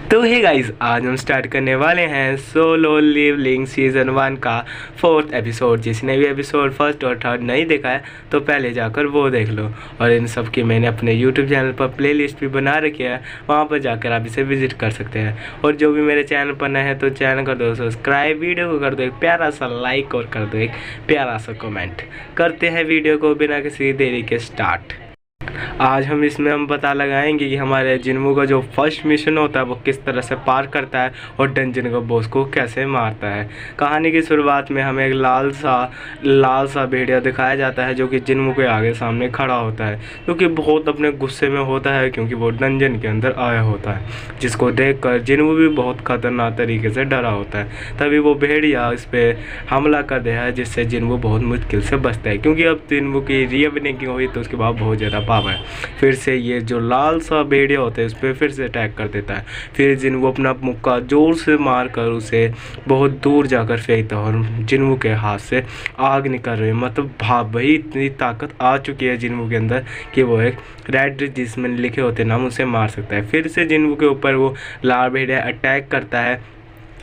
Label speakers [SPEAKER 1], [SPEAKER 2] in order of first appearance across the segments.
[SPEAKER 1] तो hey guys, आज हम स्टार्ट करने वाले हैं सोलो लिवलिंग सीज़न 1 का 4th एपिसोड। जिसने भी एपिसोड फर्स्ट और थर्ड नहीं देखा है तो पहले जाकर वो देख लो। और इन सब की मैंने अपने यूट्यूब चैनल पर प्लेलिस्ट भी बना रखी है, वहाँ पर जाकर आप इसे विजिट कर सकते हैं। और जो भी मेरे चैनल पर नए हैं तो चैनल कर दो सब्सक्राइब, वीडियो को कर दो एक प्यारा सा लाइक और कर दो एक प्यारा सा कमेंट। करते हैं वीडियो को बिना किसी देरी के स्टार्ट। आज हम पता लगाएंगे कि हमारे जिन्मू का जो फर्स्ट मिशन होता है वो किस तरह से पार करता है और डंजन का बॉस को कैसे मारता है। कहानी की शुरुआत में हमें एक लाल सा भेड़िया दिखाया जाता है जो कि जिन्मू के आगे सामने खड़ा होता है, क्योंकि बहुत अपने गुस्से में होता है क्योंकि वो डंजन के अंदर आया होता है, जिसको देखकर जिन्मू भी बहुत खतरनाक तरीके से डरा होता है। तभी वो भेड़िया इस पर हमला कर दिया है, जिससे जिन्मू बहुत मुश्किल से बचता है, क्योंकि अब जिन्मू की रीअवेकनिंग हुई तो उसके बाद बहुत ज़्यादा पावर है। फिर से ये जो लाल सा भेड़िया होता है उस पर फिर से अटैक कर देता है। फिर जिन्मू अपना मुक्का जोर से मारकर उसे बहुत दूर जाकर फेंकता है और जिन्मू के हाथ से आग निकल रही है। मतलब भाई इतनी ताकत आ चुकी है जिन्मू के अंदर कि वो एक रेड जिसमें लिखे होते नाम उसे मार सकता है। फिर से जिन्मू के ऊपर वो लाल भेड़िया अटैक करता है।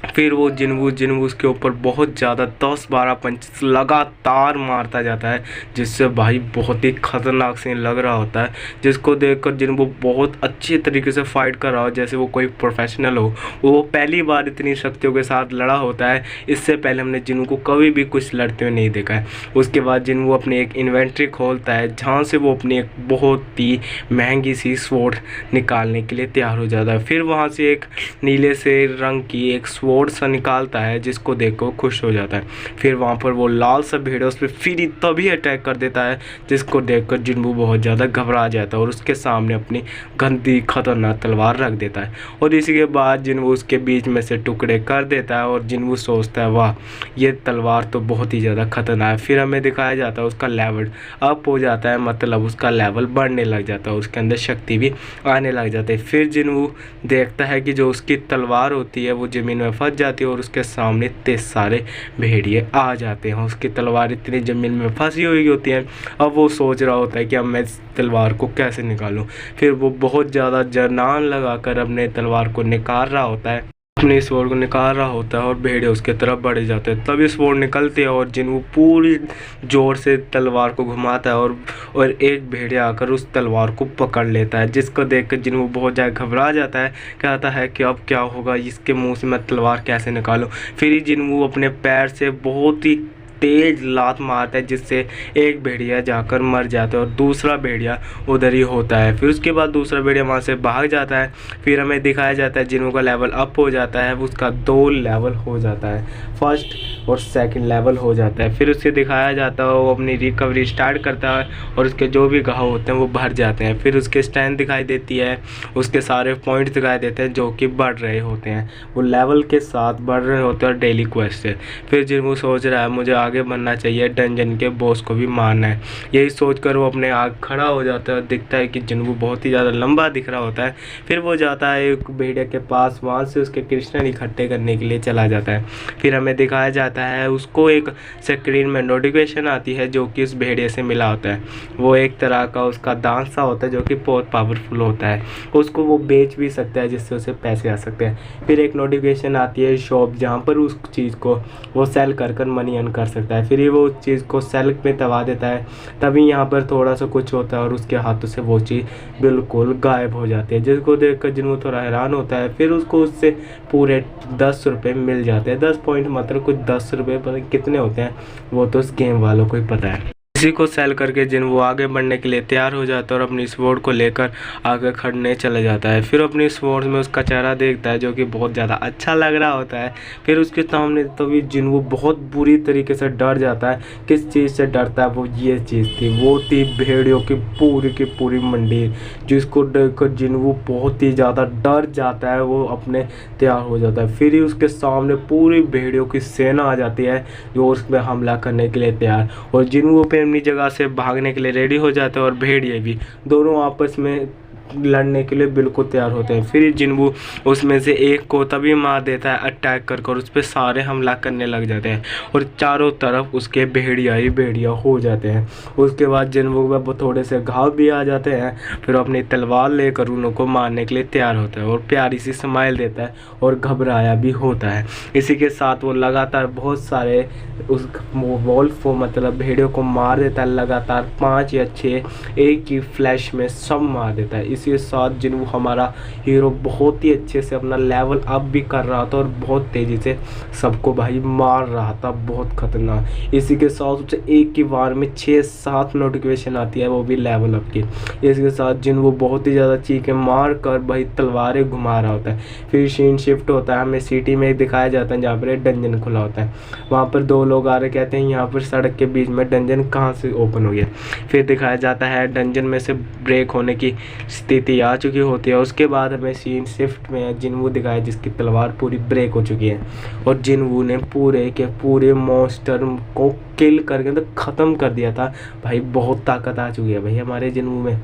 [SPEAKER 1] फिर वो जिन्मू उसके ऊपर बहुत ज़्यादा 10-12 पंच लगातार मारता जाता है, जिससे भाई बहुत ही खतरनाक सीन लग रहा होता है, जिसको देखकर जिन्मू बहुत अच्छे तरीके से फाइट कर रहा हो जैसे वो कोई प्रोफेशनल हो। वो पहली बार इतनी शक्तियों के साथ लड़ा होता है, इससे पहले हमने जिन्मू को कभी भी कुछ लड़ते हुए नहीं देखा है। उसके बाद जिन्मू अपनी एक इन्वेंट्री खोलता है जहाँ से वो अपनी एक बहुत ही महंगी सी स्वॉर्ड निकालने के लिए तैयार हो जाता है। फिर वहाँ से एक नीले से रंग की एक स्वॉर्ड सा निकालता है, जिसको देखकर खुश हो जाता है। फिर वहाँ पर वो लाल सा भेड़िया उस पर फिर तभी अटैक कर देता है, जिसको देखकर जिन्मू बहुत ज़्यादा घबरा जाता है और उसके सामने अपनी गंदी खतरनाक तलवार रख देता है। और इसी के बाद जिन्मू उसके बीच में से टुकड़े कर देता है और जिन्मू सोचता है वाह ये तलवार तो बहुत ही ज़्यादा खतरनाक है। फिर हमें दिखाया जाता है उसका लेवल अप हो जाता है, मतलब उसका लेवल बढ़ने लग जाता है, उसके अंदर शक्ति भी आने लग जाती है। फिर जिन्मू देखता है कि जो उसकी तलवार होती है वो ज़मीन में फंस जाती है और उसके सामने इतने सारे भेड़िए आ जाते हैं। उसकी तलवार इतनी ज़मीन में फंसी हुई होती है। अब वो सोच रहा होता है कि अब मैं इस तलवार को कैसे निकालूं। फिर वो बहुत ज़्यादा जरनान लगाकर अपने तलवार को निकाल रहा होता है, अपने स्वॉर्ड को निकाल रहा होता है और भेड़िए उसके तरफ बढ़े जाते हैं। तभी स्वॉर्ड निकलते हैं और जिन्मू पूरी जोर से तलवार को घुमाता है और एक भेड़िया आकर उस तलवार को पकड़ लेता है, जिसको देखकर जिन्मू बहुत ज़्यादा घबरा जाता है। कहता है कि अब क्या होगा, इसके मुंह से मैं तलवार कैसे निकालूं। फिर ही जिन्मू अपने पैर से बहुत ही तेज लात मारता है, जिससे एक भेड़िया जाकर मर जाता है और दूसरा भेड़िया उधर ही होता है। फिर उसके बाद दूसरा भेड़िया वहाँ से भाग जाता है। फिर हमें दिखाया जाता है जिन्मू का लेवल अप हो जाता है, उसका 2 लेवल हो जाता है, फर्स्ट और सेकंड लेवल हो जाता है। फिर उससे दिखाया जाता है वो अपनी रिकवरी स्टार्ट करता है और उसके जो भी घाव होते हैं वो भर जाते हैं। फिर उसके स्ट्रेंथ दिखाई देती है, उसके सारे पॉइंट्स दिखाई देते हैं जो कि बढ़ रहे होते हैं, वो लेवल के साथ बढ़ रहे होते हैं डेली क्वेस्ट से। फिर जिन्मू सोच रहा है मुझे आगे बनना चाहिए, डंजन के बॉस को भी मारना है। यही सोचकर वो अपने आग खड़ा हो जाता है और दिखता है कि जिन्मू बहुत ही ज़्यादा लंबा दिख रहा होता है। फिर वो जाता है एक भेड़िया के पास, वहाँ से उसके कृष्ण इकट्ठे करने के लिए चला जाता है। फिर हमें दिखाया जाता है उसको एक स्क्रीन में नोटिफिकेशन आती है जो कि उस भेड़िए से मिला होता है। वो एक तरह का उसका दांत सा होता है जो कि बहुत पावरफुल होता है, उसको वो बेच भी सकता है जिससे उसे पैसे आ सकते हैं। फिर एक नोटिफिकेशन आती है शॉप जहाँ पर उस चीज़ को वो सेल कर मनी अर्न कर सकता है। फिर ये वो चीज़ को सेल में दबा देता है, तभी यहाँ पर थोड़ा सा कुछ होता है और उसके हाथों से वो चीज़ बिल्कुल गायब हो जाती है, जिसको देखकर जिन्मू थोड़ा हैरान होता है। फिर उसको उससे पूरे 10 रुपये मिल जाते हैं। 10 पॉइंट मतलब कुछ 10 रुपये पता कितने होते हैं वो तो उस गेम वालों को ही पता है। इसी को सेल करके जिन्मू आगे बढ़ने के लिए तैयार हो जाता है और अपनी स्वॉर्ड को लेकर आगे खड़ने चले जाता है। फिर अपनी स्वॉर्ड में उसका चेहरा देखता है जो कि बहुत ज़्यादा अच्छा लग रहा होता है। फिर उसके सामने तभी जिन्मू बहुत बुरी तरीके से डर जाता है। किस चीज़ से डरता है, वो ये चीज़ थी, वो थी भेड़ियों की पूरी मंडी, जिसको देखकर जिन्मू बहुत ही ज़्यादा डर जाता है। वो अपने तैयार हो जाता है। फिर ही उसके सामने पूरी भेड़ियों की सेना आ जाती है जो उसमें हमला करने के लिए तैयार, और जिन्मू पे अपनी जगह से भागने के लिए रेडी हो जाते हैं और भेड़िए भी, दोनों आपस में लड़ने के लिए बिल्कुल तैयार होते हैं। फिर जिन्वू उसमें से एक को तभी मार देता है अटैक कर उस पर सारे हमला करने लग जाते हैं और चारों तरफ उसके भेड़िया ही भेड़िया हो जाते हैं। उसके बाद जिन्वू में थोड़े से घाव भी आ जाते हैं। फिर अपनी तलवार लेकर उनको मारने के लिए तैयार होता है और प्यारी सी स्माइल देता है और घबराया भी होता है। इसी के साथ वो लगातार बहुत सारे उस वॉल्फ को मतलब भेड़ियों को मार देता है, लगातार 5 या 6 एक ही फ्लैश में सब मार देता है। इसी के साथ जिन्वू हमारा हीरो बहुत ही अच्छे से अपना लेवल अप भी कर रहा था और बहुत तेज़ी से सबको भाई मार रहा था, बहुत खतरनाक। इसी के साथ उसे एक ही बार में 6-7 नोटिफिकेशन आती है, वो भी लेवल अप की। इसके साथ जिन्वू बहुत ही ज़्यादा चीखें मार कर भाई तलवारें घुमा रहा होता है। फिर सीन शिफ्ट होता है, हमें सिटी में दिखाया जाता है जहाँ पर एक डंजन खुला होता है। वहाँ पर 2 लोग आ रहे, कहते हैं यहाँ पर सड़क के बीच में डंजन कहाँ से ओपन हो गया। फिर दिखाया जाता है डंजन में से ब्रेक होने की स्थिति आ चुकी होती है। उसके बाद हमें सीन शिफ्ट में जिन्वू दिखाया जिसकी तलवार पूरी ब्रेक हो चुकी है और जिन्वू ने पूरे के पूरे मॉन्स्टर को किल करके तो ख़त्म कर दिया था। भाई बहुत ताकत आ चुकी है भाई हमारे जिन्वू में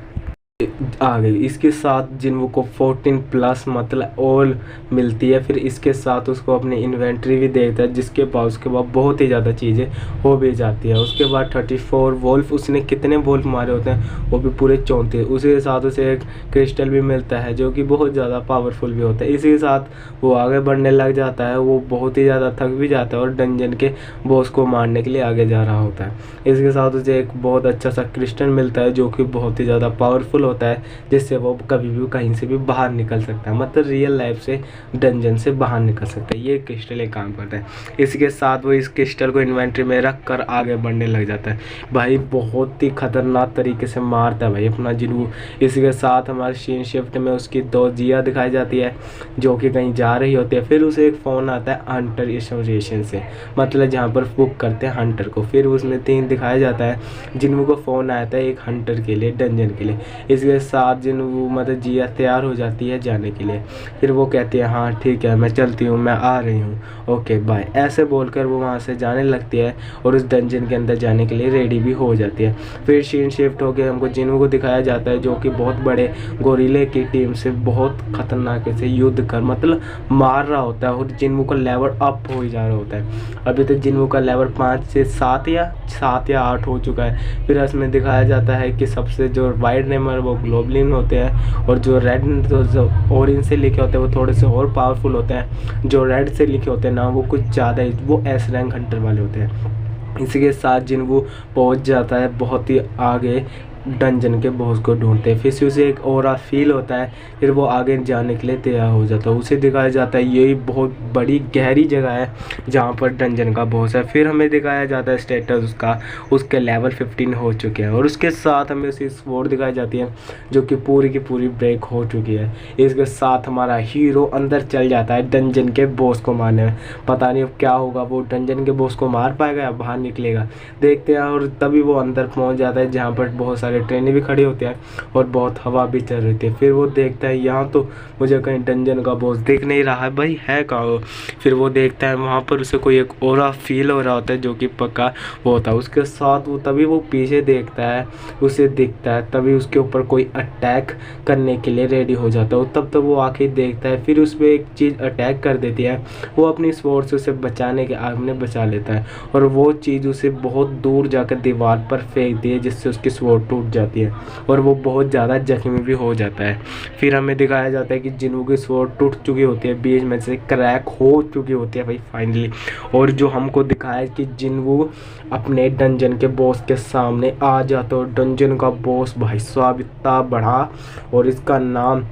[SPEAKER 1] आ गई। इसके साथ जिन्वू को 14+ मतलब ऑल मिलती है। फिर इसके साथ उसको अपनी इन्वेंट्री भी देखता है जिसके बाद उसके बाद बहुत ही ज़्यादा चीज़ें हो भी जाती है। उसके बाद 34 वोल्फ उसने कितने वोल्फ मारे होते हैं वो भी पूरे 34। उसी के साथ उसे एक क्रिस्टल भी मिलता है जो कि बहुत ज़्यादा पावरफुल भी होता है। इसी के साथ वो आगे बढ़ने लग जाता है, वो बहुत ही ज़्यादा थक भी जाता है और डंजन के बॉस को मारने के लिए आगे जा रहा होता है। इसके साथ उसे एक बहुत अच्छा सा क्रिस्टल मिलता है जो कि बहुत ही ज़्यादा पावरफुल होता है, जिससे वो कभी भी कहीं से भी बाहर निकल सकता है, मतलब रियल लाइफ से डंजन से बाहर निकल सकता है। ये क्रिस्टल एक काम करता है। इसके साथ वो इस क्रिस्टल को इन्वेंट्री में रख कर आगे बढ़ने लग जाता है। भाई बहुत ही खतरनाक तरीके से मारता है भाई अपना जिन्वू। इसी के साथ हमारे सीन शिफ्ट में उसकी 2 जिया दिखाई जाती है जो कि कहीं जा रही होती है। फिर उसे एक फ़ोन आता है हंटर एसोसिएशन से, मतलब जहाँ पर बुक करते हैं हंटर को। फिर उसमें 3 दिखाया जाता है, जिन्वू को फ़ोन आता है एक हंटर के लिए, डंजन के लिए। इसके साथ जिन्वू मतलब जिया तैयार हो जाती है जाने के लिए। फिर वो कहती है हाँ ठीक है मैं चलती हूँ, मैं आ रही हूँ, ओके बाय, ऐसे बोलकर वो वहाँ से जाने लगती है और उस डंजन के अंदर जाने के लिए रेडी भी हो जाती है। फिर सीन शिफ्ट होकर हमको जिन्वू को दिखाया जाता है जो कि बहुत बड़े गोरिल्ले की टीम से बहुत खतरनाक से युद्ध कर मतलब मार रहा होता है और जिन्वू का लेवल अप हो ही जा रहा होता है। अभी तक जिन्वू का लेवल 5 से 7 या 8 हो चुका है। फिर इसमें दिखाया जाता है कि सबसे जो वाइड नेमर वो ग्लोबलिन होते हैं और जो रेड जो ऑरेंज से लिखे होते हैं वो थोड़े से और पावरफुल होते हैं। जो रेड से लिखे होते हैं ना वो कुछ ज़्यादा ही वो एस रैंक हंटर वाले होते हैं। इसी के साथ जिन्वू पहुंच जाता है बहुत ही आगे डंजन के बॉस को ढूंढते हैं। फिर से उसे एक ऑरा फील होता है, फिर वो आगे जाने के लिए तैयार हो जाता है। उसे दिखाया जाता है यही बहुत बड़ी गहरी जगह है जहाँ पर डंजन का बॉस है। फिर हमें दिखाया जाता है स्टेटस उसका, उसके लेवल 15 हो चुके हैं और उसके साथ हमें उसी स्वॉर्ड दिखाई जाती है जो कि पूरी की पूरी ब्रेक हो चुकी है। इसके साथ हमारा हीरो अंदर चल जाता है डंजन के बॉस को मारने में। पता नहीं अब क्या होगा, वो डंजन के बॉस को मार पाएगा या बाहर निकलेगा, देखते हैं। और तभी वो अंदर पहुँच जाता है जहाँ पर बहुत सारे ट्रेनें भी खड़ी होती हैं और बहुत हवा भी चल रही थी। फिर वो देखता है यहाँ तो मुझे कहीं डंजन का बॉस दिख नहीं रहा है, भाई है कहाँ। फिर वो देखता है वहाँ पर उसे कोई एक ऑरा फील हो रहा होता है जो कि पक्का वो होता है। उसके साथ वो तभी वो पीछे देखता है, उसे दिखता है, तभी उसके ऊपर कोई अटैक करने के लिए रेडी हो जाता है। तब वो आके देखता है, फिर उसमें एक चीज़ अटैक कर देती है। वो अपनी स्वॉर्ड से उसे बचाने के आग में बचा लेता है और वो चीज़ उसे बहुत दूर जाकर दीवार पर फेंक दी है जिससे उसकी स्वॉर्ड टूट जाती है और वो बहुत ज़्यादा जख्मी भी हो जाता है। फिर हमें दिखाया जाता है कि जिन्वू की स्वॉर्ड टूट चुकी होती है, बीच में से क्रैक हो चुकी होती है भाई फाइनली। और जो हमको दिखाया कि जिन्वू अपने डंजन के बॉस के सामने आ जाता है और डंजन का बॉस भाई साहब इतना बड़ा और इसका नाम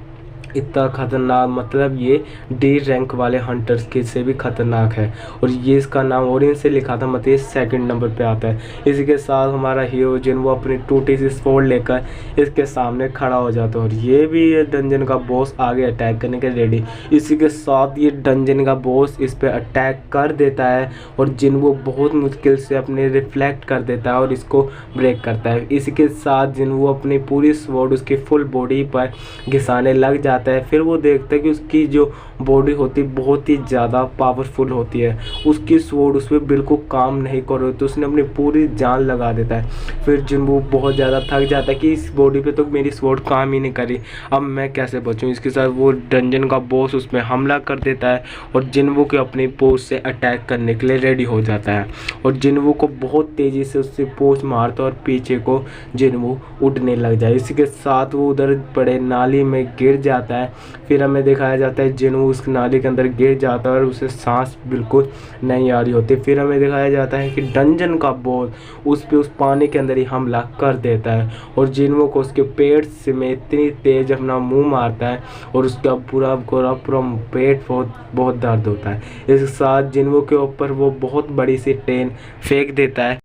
[SPEAKER 1] इतना खतरनाक, मतलब ये डी रैंक वाले हंटर्स के से भी खतरनाक है और ये इसका नाम ऑरेंज से लिखा था, मतलब ये 2nd नंबर पे आता है। इसी के साथ हमारा हीरो जिन्वू अपनी टूटी सी स्वॉर्ड लेकर इसके सामने खड़ा हो जाता है और ये भी ये डंजन का बॉस आगे अटैक करने के रेडी। इसी के साथ ये डंजन का बॉस इस पर अटैक कर देता है और जिन्वू बहुत मुश्किल से अपने रिफ्लेक्ट कर देता है और इसको ब्रेक करता है। इसी के साथ जिन्वू अपनी पूरी स्वॉर्ड उसकी फुल बॉडी पर घिसाने लग जाता जाता है। फिर वो देखता है कि उसकी जो बॉडी होती है बहुत ही ज़्यादा पावरफुल होती है, उसकी स्वॉर्ड उस पर बिल्कुल काम नहीं कर रही, तो उसने अपनी पूरी जान लगा देता है। फिर जिन्वू बहुत ज़्यादा थक जाता है कि इस बॉडी पे तो मेरी स्वॉर्ड काम ही नहीं करी, अब मैं कैसे बचूं। इसके साथ वो डंजन का बॉस उस पर हमला कर देता है और जिन्वू के अपनी पोस्ट से अटैक करने के लिए रेडी हो जाता है और जिन्वू को बहुत तेज़ी से उससे पोस्ट मारता है और पीछे को जिन्वू उड़ने लग जाए। इसी के साथ वो उधर बड़े नाली में गिर जाता है। फिर हमें दिखाया जाता है जिन्वू उस नाली के अंदर गिर जाता है और उसे सांस बिल्कुल नहीं आ रही होती। फिर हमें दिखाया जाता है कि डंजन का बॉस उस पे उस पानी के अंदर ही हमला कर देता है और जिन्वू को उसके पेट से में इतनी तेज अपना मुंह मारता है और उसका पूरा पूरा पूरा पेट बहुत दर्द होता है। इसके साथ जिन्वू के ऊपर वो बहुत बड़ी सी ट्रेन फेंक देता है,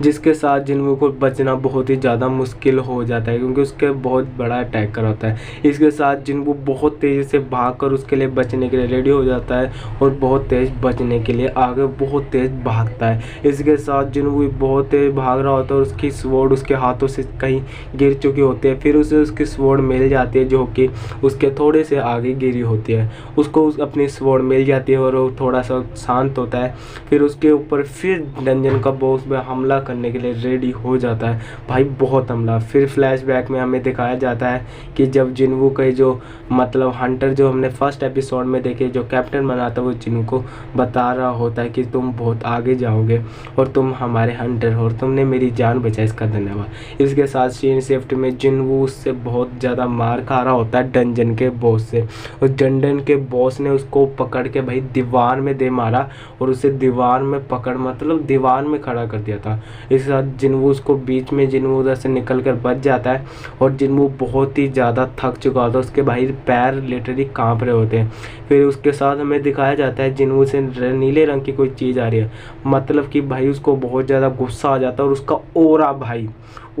[SPEAKER 1] जिसके साथ जिन्वू को बचना बहुत ही ज़्यादा मुश्किल हो जाता है क्योंकि उसके बहुत बड़ा अटैकर होता है। इसके साथ जिन्वू बहुत तेज़ी से भागकर उसके लिए बचने के लिए रेडी हो जाता है और बहुत तेज़ बचने के लिए आगे बहुत तेज़ भागता है। इसके साथ जिन्वू बहुत तेज़ भाग रहा होता है और उसकी स्वॉर्ड उसके हाथों से कहीं गिर चुकी होती है। फिर उसे उसकी स्वॉर्ड मिल जाती है जो कि उसके थोड़े से आगे गिरी होती है, उसको अपनी स्वॉर्ड मिल जाती है और वो थोड़ा सा शांत होता है। फिर उसके ऊपर फिर डंजन का बॉस में हमला करने के लिए रेडी हो जाता है, भाई बहुत हमला। फिर फ्लैशबैक में हमें दिखाया जाता है कि जब जिन्वू के जो मतलब हंटर जो हमने फर्स्ट एपिसोड में देखे जो कैप्टन बनाता है वो जिन्वू को बता रहा होता है कि तुम बहुत आगे जाओगे और तुम हमारे हंटर हो और तुमने मेरी जान बचाई, इसका धन्यवाद। इसके साथ सीन शिफ्ट में जिन्वू उससे बहुत ज़्यादा मार खा रहा होता है डंजन के बॉस से और डंजन के बॉस ने उसको पकड़ के भाई दीवार में दे मारा और उसे दीवार में पकड़ मतलब दीवार में खड़ा कर दिया था। इसके साथ जिन्वू उसको बीच में जिन्वू उधर से निकल कर बच जाता है और जिन्वू बहुत ही ज़्यादा थक चुका होता है, उसके भाई पैर लिटरली कांप रहे होते हैं। फिर उसके साथ हमें दिखाया जाता है जिन्वू से नीले रंग की कोई चीज़ आ रही है, मतलब कि भाई उसको बहुत ज़्यादा गुस्सा आ जाता है और उसका ओरा भाई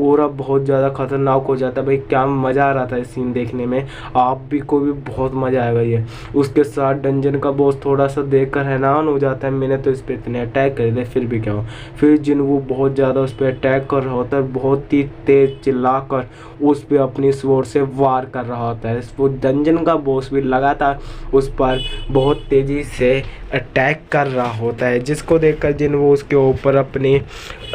[SPEAKER 1] ओरा बहुत ज़्यादा खतरनाक हो जाता है। भाई क्या मज़ा आ रहा था इस सीन देखने में, आप भी को भी बहुत मज़ा आएगा ये। उसके साथ डंजन का बॉस थोड़ा सा देखकर हैरान हो जाता है, मैंने तो इस पर इतने अटैक कर दिए फिर भी क्या हो। फिर जिन्वू बहुत ज़्यादा उस पर अटैक कर रहा होता है, बहुत ही तेज़ चिल्लाकर उस पर अपनी स्वॉर्ड से वार कर रहा होता है। वो डंजन का बॉस भी लगातार उस पर बहुत तेज़ी से अटैक कर रहा होता है, जिसको देखकर जिन्वू उसके ऊपर अपनी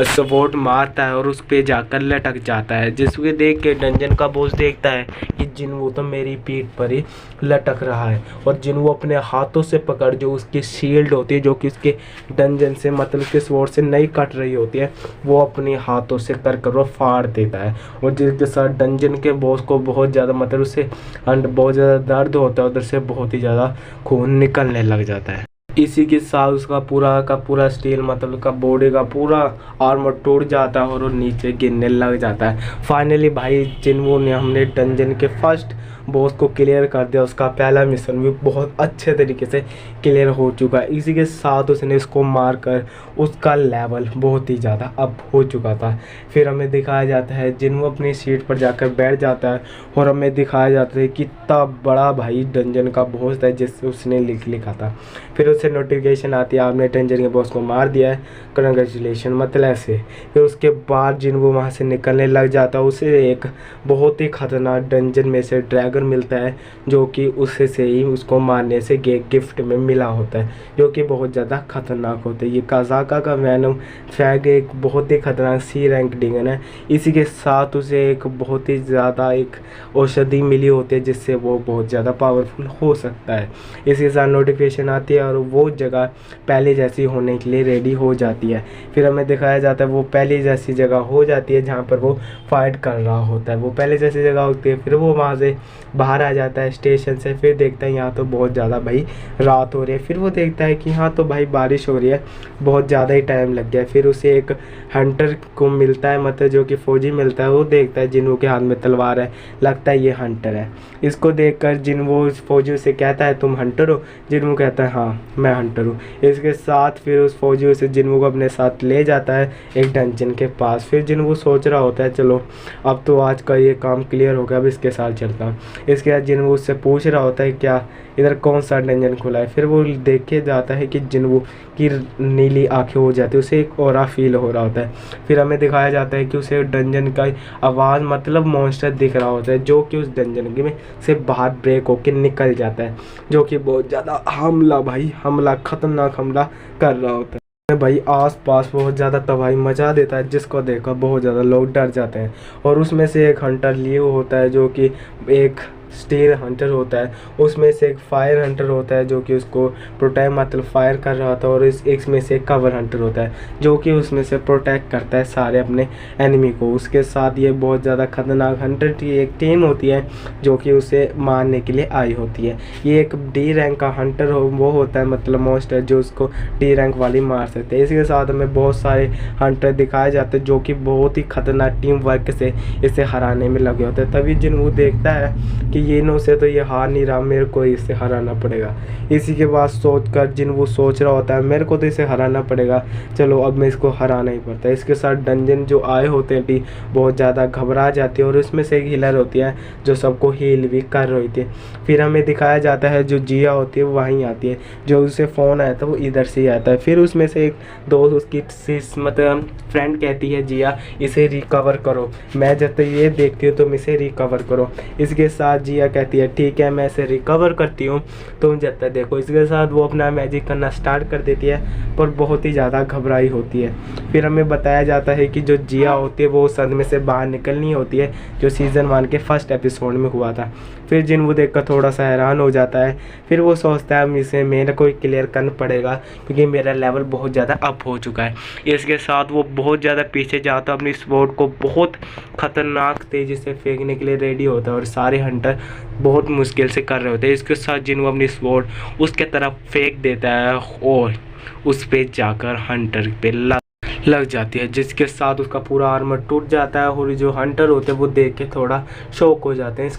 [SPEAKER 1] स्वॉर्ड मारता है और उस पर जाकर लटक जाता है। जिसको देख के डंजन का बॉस देखता है कि जिन्वू तो मेरी पीठ पर ही लटक रहा है और जिन्वू अपने हाथों से पकड़ जो उसकी शील्ड होती है जो कि उसके डंजन से मतलब उसके स्वॉर्ड से नहीं कट रही होती है, वो अपने हाथों से कर वो फाड़ देता है और जिसके साथ डंजन के बॉस को बहुत ज़्यादा मतलब उससे बहुत ज़्यादा दर्द होता है, उधर से बहुत ही ज़्यादा खून निकलने लग जाता है। इसी के साथ उसका पूरा का पूरा स्टील मतलब का बॉडी का पूरा आर्मर टूट जाता है और वो नीचे गिरने लग जाता है। फाइनली भाई जिन्वू ने हमने डंजन के फर्स्ट बॉस को क्लियर कर दिया, उसका पहला मिशन भी बहुत अच्छे तरीके से क्लियर हो चुका है। इसी के साथ उसने इसको मारकर उसका लेवल बहुत ही ज़्यादा अप हो चुका था। फिर हमें दिखाया जाता है जिन्वू अपनी सीट पर जाकर बैठ जाता है और हमें दिखाया जाता है कितना बड़ा भाई डंजन का बॉस था जिससे उसने लिखा था। फिर उसे नोटिफिकेशन आती है आपने डंजन के बॉस को मार दिया है, कंग्रेचुलेशन मतलब ऐसे। फिर उसके बाद जिन्वू वहाँ से निकलने लग जाता है, उसे एक बहुत ही खतरनाक डंजन में से ड्रैगन मिलता है जो कि उससे से ही उसको मारने से गिफ्ट में मिला होता है, जो कि बहुत ज़्यादा खतरनाक होता है। ये काज़ाका का वैनम फैग एक बहुत ही खतरनाक सी रैंक डिगन है। इसी के साथ उसे एक बहुत ही ज़्यादा एक औषधि मिली होती है जिससे वो बहुत ज़्यादा पावरफुल हो सकता है। इसके साथ नोटिफिकेशन आती है और वो जगह पहले जैसी होने के लिए रेडी हो जाती है। फिर हमें दिखाया जाता है वो पहले जैसी जगह हो जाती है जहाँ पर वो फाइट कर रहा होता है, वो पहले जैसी जगह होती है। फिर वो वहाँ से बाहर आ जाता है स्टेशन से, फिर देखता है यहाँ तो बहुत ज़्यादा भाई रात हो रही है। फिर वो देखता है कि हाँ तो भाई बारिश हो रही है, बहुत ज़्यादा ही टाइम लग गया। फिर उसे एक हंटर को मिलता है मतलब जो कि फौजी मिलता है, वो देखता है जिन्वू के हाथ में तलवार है, लगता है ये हंटर है। इसको देखकर जिन्वू फौजी से कहता है तुम हंटर हो? जिन्वू कहता है हाँ मैं हंटर हूँ। इसके साथ फिर उस फौजी से जिन्वू को अपने साथ ले जाता है एक डंजन के पास। फिर जिन्वू सोच रहा होता है चलो अब तो आज का ये काम क्लियर हो गया, अब इसके साथ चलता हूँ। इसके बाद जिन्वू उससे पूछ रहा होता है क्या इधर कौन सा डंजन खुला है। फिर वो देख के जाता है कि जिन्वू की नीली आंखें हो जाती है, उसे एक ऑरा फील हो रहा होता है। फिर हमें दिखाया जाता है कि उसे डंजन का आवाज़ मतलब मॉन्स्टर दिख रहा होता है, जो कि उस डंजन में से बाहर ब्रेक होकर निकल जाता है, जो कि बहुत ज़्यादा हमला खतरनाक हमला कर रहा होता है। भाई आस पास बहुत ज़्यादा तबाही मचा देता है, जिसको देखकर बहुत ज़्यादा लोग डर जाते हैं। और उसमें से एक हंटर लिए होता है, जो कि एक स्टील हंटर होता है, उसमें से एक फायर हंटर होता है जो कि उसको प्रोटेक्ट मतलब फायर कर रहा था, और इसमें से एक कवर हंटर होता है जो कि उसमें से प्रोटेक्ट करता है सारे अपने एनिमी को। उसके साथ ये बहुत ज़्यादा खतरनाक हंटर की एक टीम होती है जो कि उसे मारने के लिए आई होती है। ये एक डी रैंक का हंटर वो होता है मतलब मॉन्स्टर जो उसको डी रैंक वाली मार सकते हैं। इसके साथ हमें बहुत सारे हंटर दिखाए जाते हैं जो कि बहुत ही खतरनाक टीम वर्क से इसे हराने में लगे होते हैं। तभी जिन्वू देखता है कि ये नो से तो ये हार नहीं रहा, मेरे को इसे हराना पड़ेगा। इसी के बाद सोचकर जिन्वू सोच रहा होता है मेरे को तो इसे हराना पड़ेगा, चलो अब मैं इसको हराना ही पड़ता है। इसके साथ डंजन जो आए होते हैं टी बहुत ज़्यादा घबरा जाती है, और उसमें से एक हीलर होती है जो सबको हील भी कर रही थी। फिर हमें दिखाया जाता है जो जिया होती है वो वहीं आती है, जो उसे फ़ोन आया था वो इधर से ही आता है। फिर उसमें से एक दोस्त उसकी मतलब फ्रेंड कहती है जिया इसे रिकवर करो, मैं जब तक ये देखती हूँ तुम इसे रिकवर करो। इसके साथ जिया कहती है ठीक है मैं इसे रिकवर करती हूँ, तुम जब तक देखो। इसके साथ वो अपना मैजिक करना स्टार्ट कर देती है, पर बहुत ही ज़्यादा घबराई होती है। फिर हमें बताया जाता है कि जो जिया होती है वो सदमे से बाहर निकलनी होती है, जो सीज़न 1 के फर्स्ट एपिसोड में हुआ था। फिर जिन्वू देखकर थोड़ा सा हैरान हो जाता है। फिर वो सोचता है इसे मेरे को क्लियर करना पड़ेगा क्योंकि मेरा लेवल बहुत ज़्यादा अप हो चुका है। इसके साथ वो बहुत ज़्यादा पीछे जाता है, अपनी स्वॉर्ड को बहुत खतरनाक तेज़ी से फेंकने के लिए रेडी होता है, और सारे हंटर बहुत मुश्किल से कर रहे होते हैं। इसके साथ जिन्वू अपनी स्वॉर्ड उसके तरफ फेंक देता है और उस पे जाकर हंटर पे लग जाती है, जिसके साथ उसका पूरा आर्मर टूट जाता है। और जो हंटर होते हैं वो देख के थोड़ा शॉक हो जाते हैं,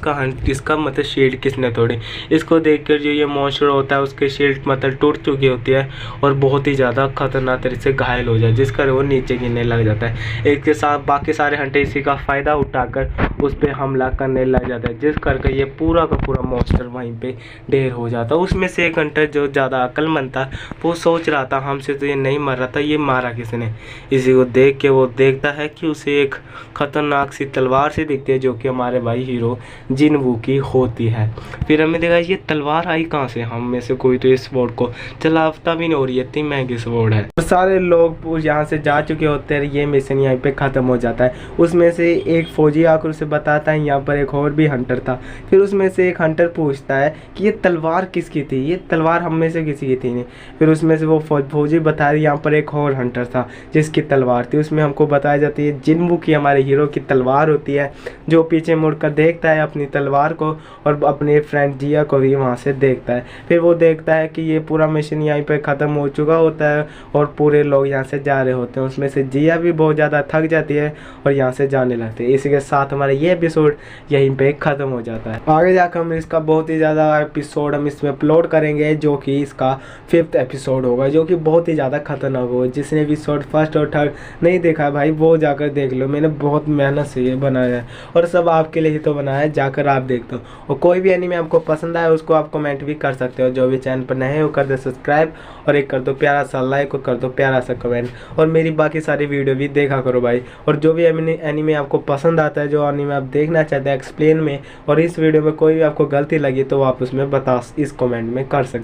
[SPEAKER 1] इसका मतलब शील्ड किसने तोड़ी। इसको देखकर जो ये मॉन्स्टर होता है उसके शील्ड मतलब टूट चुकी होती है और बहुत ही ज़्यादा खतरनाक तरीके से घायल हो जाए, जिस कारण वो नीचे गिरने लग जाता है। इसके साथ बाकी सारे हंटर इसी का फ़ायदा उठाकर उस पर हमला करने लग जाता है, जिस करके ये पूरा का पूरा मॉन्स्टर वहीं पे ढेर हो जाता है। उसमें से एक हंटर जो ज़्यादा अक्लमंद था वो सोच रहा था हमसे तो ये नहीं मर रहा था, ये मारा किसने। इसी को देख के वो देखता है कि उसे एक खतरनाक सी तलवार से दिखती है जो कि हमारे भाई हीरो जिन्वू की होती है। फिर हमें देखा ये तलवार आई कहाँ से, हम में से कोई तो इस स्वॉर्ड को चलाता भी नहीं हो रही है, इतनी महंगी स्वॉर्ड है। तो सारे लोग यहाँ से जा चुके होते हैं, ये मिशन यहाँ पे ख़त्म हो जाता है। उसमें से एक फौजी आकर उसे बताता है यहाँ पर एक और भी हंटर था। फिर उसमें से एक हंटर पूछता है कि ये तलवार किसकी थी, ये तलवार हम में से किसी की थी नहीं। फिर उसमें से वो फौजी बता रही यहाँ पर एक और हंटर था जिसकी तलवार थी। उसमें हमको बताया जाती है जिन्वू की हमारे हीरो की तलवार होती है, जो पीछे मुड़कर देखता है अपनी तलवार को और अपने फ्रेंड जिया को भी वहाँ से देखता है। फिर वो देखता है कि ये पूरा मिशन यहीं पे ख़त्म हो चुका होता है और पूरे लोग यहाँ से जा रहे होते हैं। उसमें से जिया भी बहुत ज़्यादा थक जाती है और यहाँ से जाने लगती है। इसी के साथ हमारा ये एपिसोड यहीं पे ख़त्म हो जाता है। आगे जाकर हम इसका बहुत ही ज़्यादा एपिसोड हम इसमें अपलोड करेंगे, जो कि इसका 5th एपिसोड होगा, जो कि बहुत ही ज़्यादा खतरनाक होगा। जिसने एपिसोड 1st और 3rd नहीं देखा है भाई वो जाकर देख लो, मैंने बहुत मेहनत से ये बनाया है और सब आपके लिए ही तो बनाया है, जाकर आप देख दो। और कोई भी एनीमे आपको पसंद आए उसको आप कमेंट भी कर सकते हो। जो भी चैनल पर नए हो कर दो सब्सक्राइब और एक कर दो प्यारा सा लाइक और कर दो प्यारा सा कमेंट, और मेरी बाकी सारी वीडियो भी देखा करो भाई। और जो भी एनीमे आपको पसंद आता है, जो एनीमे आप देखना चाहते हैं एक्सप्लेन में, और इस वीडियो में कोई भी आपको गलती लगी तो आप उसमें बता इस कमेंट में कर सकते